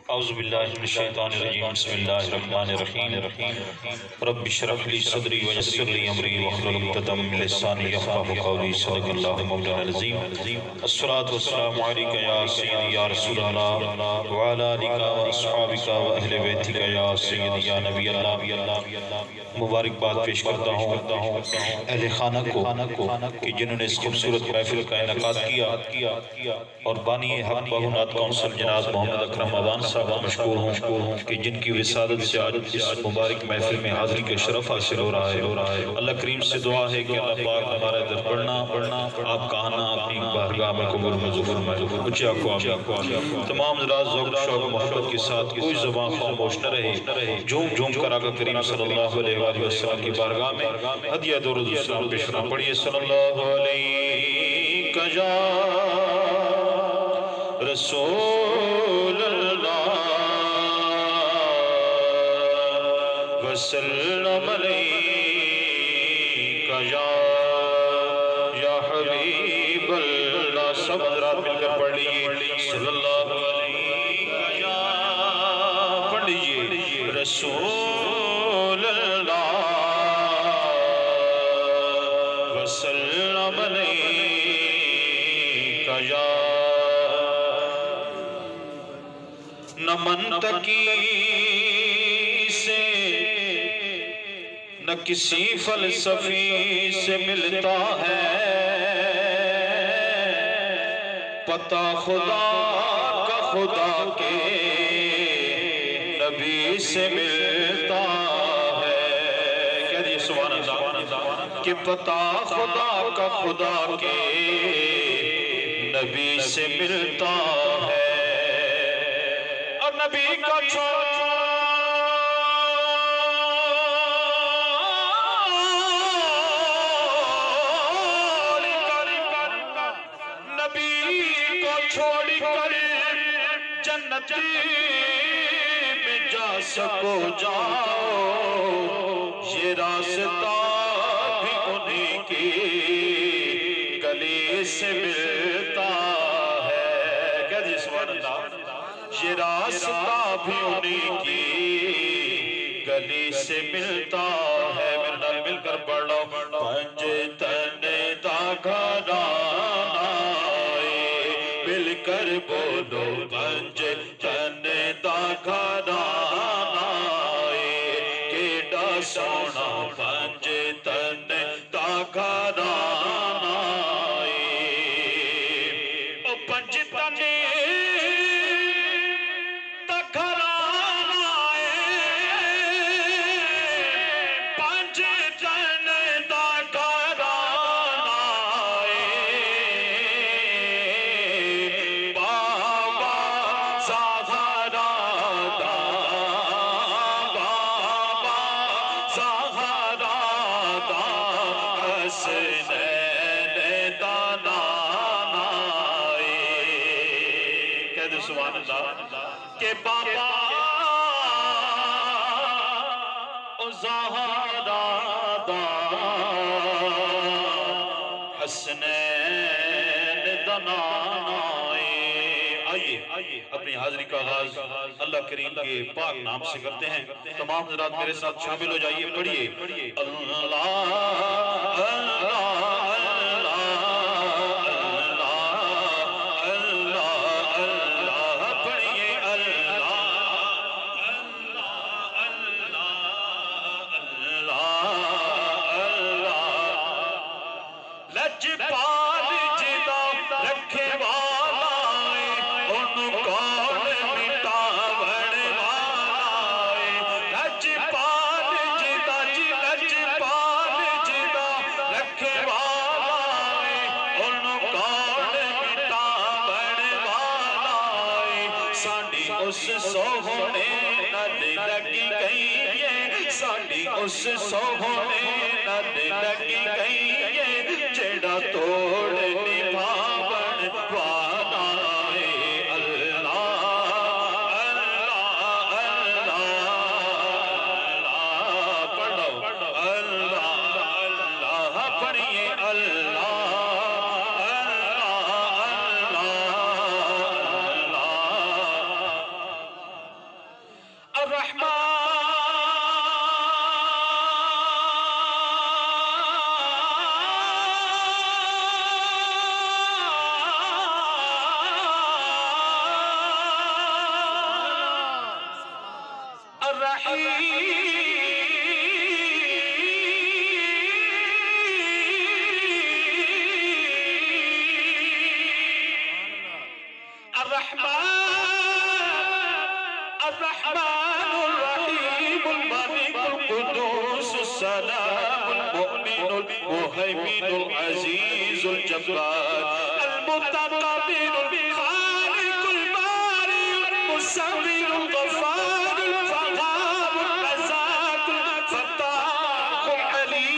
اعوذ باللہ من الشیطان الرجیم بسم اللہ الرحمن الرحیم رب اشرح لی صدری ویسر لی امری واحلل عقدۃ من لسانی یفقهوا قولی صدق اللہ مولانا العظیم الصلاۃ والسلام علیک یا سیدی یا رسول اللہ وعلی آلک واصحابک واہل بیتک یا سیدی یا نبی اللہ مبارکباد پیش کرتا ہوں اہل خانہ کو کہ جنہوں نے اس خوبصورت محفل کا انعقاد کیا اور بانی حق بہنات کونسل جناب محمد اکرم ادان صاحب مشکور ہوں کہ جن کی وسادت سے آج اس مبارک محفل میں حاضری کے شرف حاصل ہو رہا ہے۔ اللہ کریم سے دعا ہے کہ اللہ پاک ہمارا در پڑھنا آپ کا آنا اپنی بارگاہ میں قبول منظور میں اچھے آقا تمام ذرا ذوق شوق محبت کے ساتھ کوئی زبان خاموش نہ رہے جھوم کر آقا کریم صلی اللہ علیہ وآلہ وسلم کی بارگاہ میں ہدیہ درود السلام پیش کرنا پڑھیے صلی اللہ علیہ یا رسول اللہ وسلم علیک یا حبیب اللہ سب حضرات مل کر پڑھ لیجئے صلی اللہ علیہ یا پڑھ لیجئے رسول اللہ وسلم علیک یا نہ منطقی سے نہ کسی فلسفی سے ملتا ہے پتہ خدا کا خدا کے نبی سے ملتا ہے کیا دیئے سبحان اللہ کہ پتہ خدا کا خدا کے نبی سے ملتا ہے اور نبی کا چھوڑ کر جنتی میں جا سکو جاؤ یہ راستہ بھی انہیں کی گلی سے ملتا ہے کیا جی سبحان اللہ یہ راستہ بھی انہیں کی گلی سے ملتا ہے میرے نال مل کر پڑھ لو پنج تن دا گھرانا مل کر بولو پنج تن دا گھرانا کیڑا سونا پنج تن دا گھرانا او پنج تن دا گھرانا پنج تن دا گھرانا بابا زہرا دا بابا زہرا دا حسنین دا نانا کہہ دے سبحان اللہ کہ بابا زہرا دا حسنین دا نانا آئیے اپنی حاضری کا آغاز اللہ کریم کے پاک نام سے کرتے ہیں تمام حضرات میرے ساتھ شامل ہو جائیے پڑھیے اللہ لجپال جدا رکھے والا ان کون مٹاوڑ والا لجپال جدا لجپال جدا رکھے والا ان کون مٹاوڑ والا ساڑی اس سوہنے ند لگی گئی ساڑی اس سوہنے ند لگی گئی جڑا توڑ نبھاون والا اللہ اللہ اللہ پڑھو اللہ اللہ پڑھئے اللہ اللہ اللہ الرحمن الرحيم الملك القدوس السلام المؤمن المهيمن العزيز الجبار المتقبل الخالق البارئ المصور الغفار الفقار الرزاق الفتاح العليم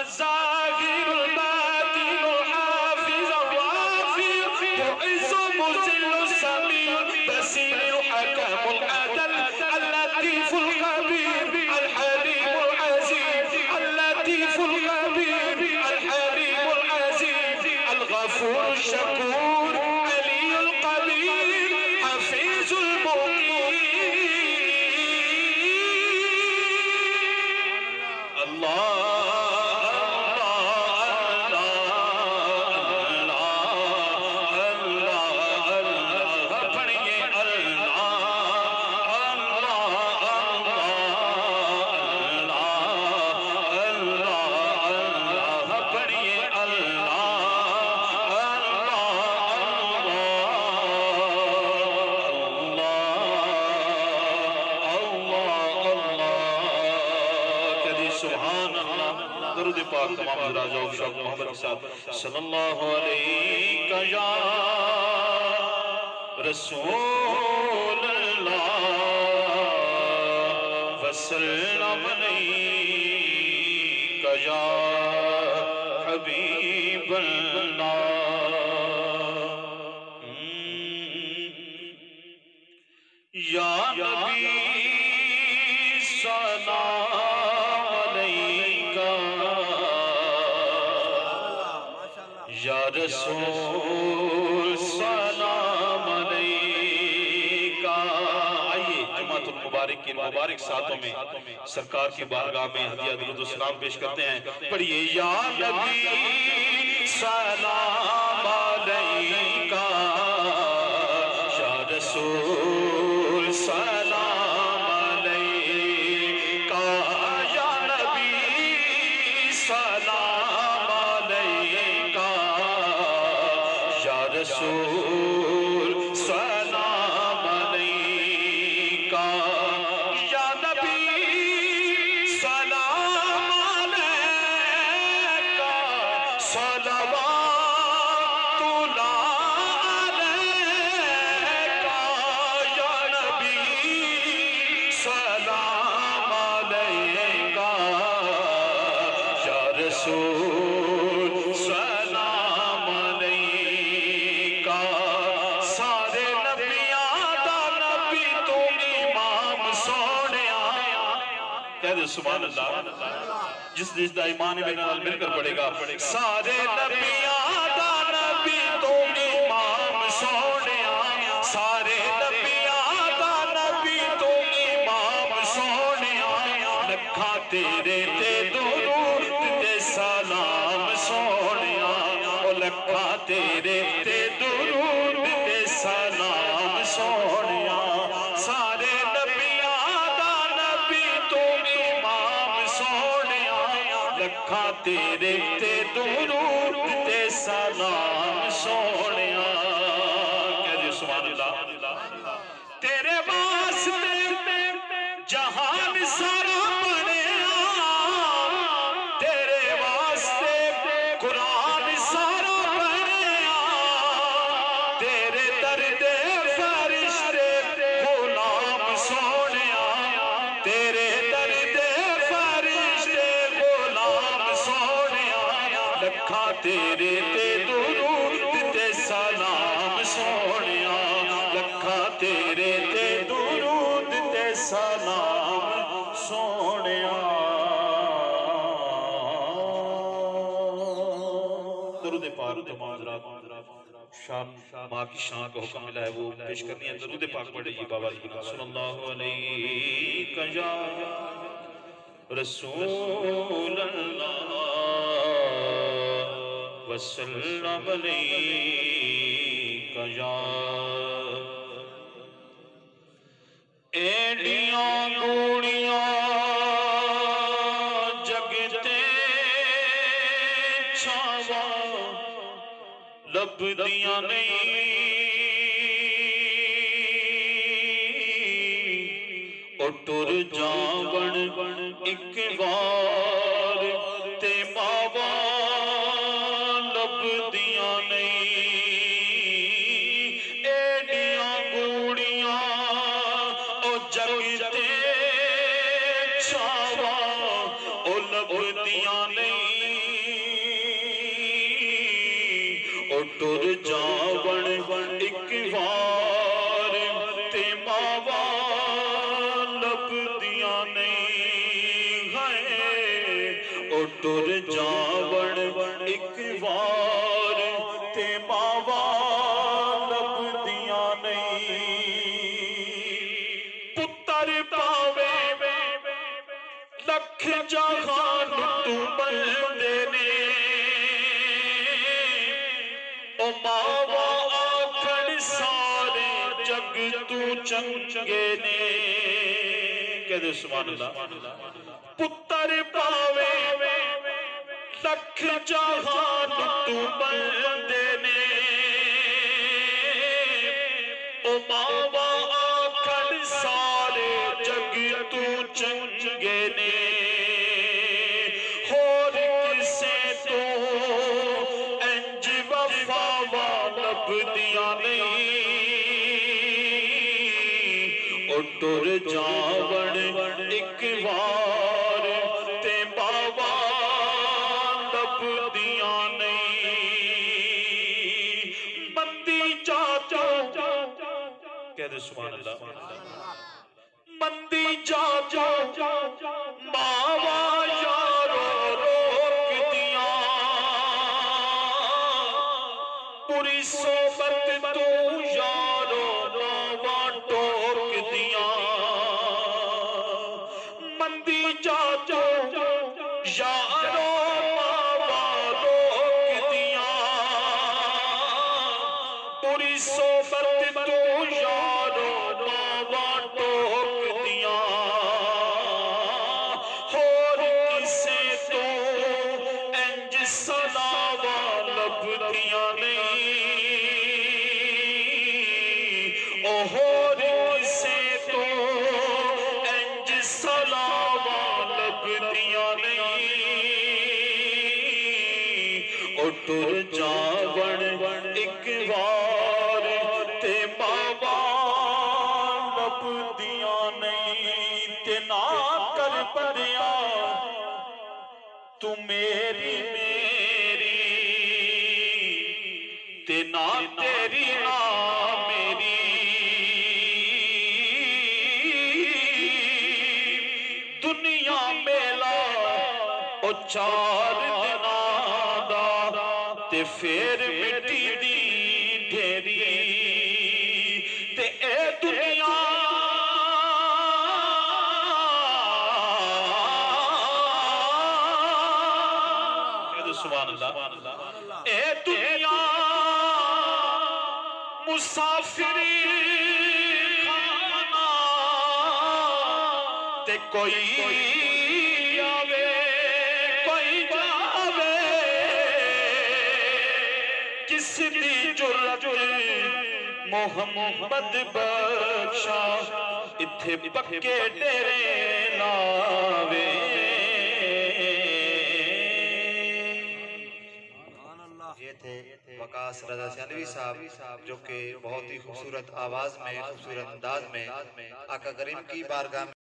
الظاهر الباطن الحافظ الرافع المعز المذل السميع البصير الحكم العدل اللطيف الخبير الحليم العزيز اللطيف الخبير الحليم العزيز الغفور الشكور علي القدير حفيظ المقيم الله درود پاک تمام حضرات ذوق شوق محبت کے ساتھ صلی اللہ علیہ یا رسول اللہ وسلم علیہ یا حبیب اللہ یا نبی سلام یا رسول سلام علیکہ. آئیے جمعۃ المبارک کی مبارک ساتھوں میں سرکار کی بارگاہ میں ہدیہ درود و سلام پیش کرتے ہیں. پڑھئے یا نبی سلام علیکہ یا رسول سلام علیکہ یا نبی سلام علیکہ رسول سلام علیکہ یا نبی سلام علیکہ صلوات اللہ علیکہ یا نبی سلام علیکہ یا رسول سلام علیکہ. سارے نبیاں دا نبی تو امام سونیا. کہہ دے سبحان اللہ. جس دا ایمان میرے نال مل کر پڑے گا. سارے نبیاں دا نبی تو امام سونیا. سارے نبیاں دا نبی تو امام سونیا. لکھا تیرے تے درود تے سلام سونیا. لکھا تیرے تے درود تے سلام سونیا. سارے نبیاں دا نبی تو امام سونیا. لکھا تیرے تے درود تے سلام سونیا. کہہ دے سبحان اللہ. تیرے واسطے جہان سارا بنیا. تیرے واسطے قرآن سارا بنیا. تیرے درد فرشتے غلام سونیا. تیرے درد فرشتے غلام سونیا. لکھا تیرے تے درود تے سلام سونیا. لکھا تیرے تے درود تے سلام سونیا. درود پاک تمام حضرات شام ماں کی شان کا حکم ملا ہے وہ پیش کرنی ہے. درود پاک پڑھ لیجیے بابا جی. صلی اللہ علیہ یا رسول اللہ وسلم علیہ یا ایڈیاں گوڑیاں جگتے چھاوا لب دیاں نہیں او ٹر جاون ایک وار تے ماوا لب دیاں نہیں ایڈیاں گوڑیاں او جگ تے چھاوا او لب دیاں نہیں او ٹر جاون ایک وار تے ماوا لب دیاں نہیں او ٹر جاون ایک وار تے ماوا لب دیاں نہیں پتر پاوے لکھ جہان تو بندے نے او ماوا آکھن سارے جگ تو چنگے نے کہہ دے سبحان اللہ پتر پاوے لکھ جہان تو بندے نے او ماوا آکھن سارے جگ تو چنگے نے ہور کسے تو انج وفاوا لب دیاں نہیں او ٹر جاون ایک وار تے باوا لب دیاں نہیں مندی چاچا کہہ دے سبحان اللہ مندی چاچا ماوا یارو روک دیاں پوری صحبت تو یارو ماوا ٹوک دیاں مندی چاچا یارو ماوا روک دیاں پوری صحبت تو یارو ماوا ٹوک دیاں ہور کسے تو انج سلاوا لب دیاں نہیں او ہور کسے تو انج سلاوا لب دیاں نہیں او ٹر جاون ایک وار تے ماوا لب دیاں نہیں تے نہ کر پڑیا تو میری تے نہ تیری نہ میری دنیا میلا او چار دناں دا تے پھر مٹی دی ڈھیری تے اے دنیا سبحان اللہ اے دنیا مسافری خانہ تے کوئی آوے کوئی جاوے کس دی جرت محمد بخشا اتھے پکے ڈیرے لاوے یہ تھے وقاص رضا سیالوی صاحب جو کہ بہت ہی خوبصورت آواز میں خوبصورت انداز میں آقا کریم کی بارگاہ میں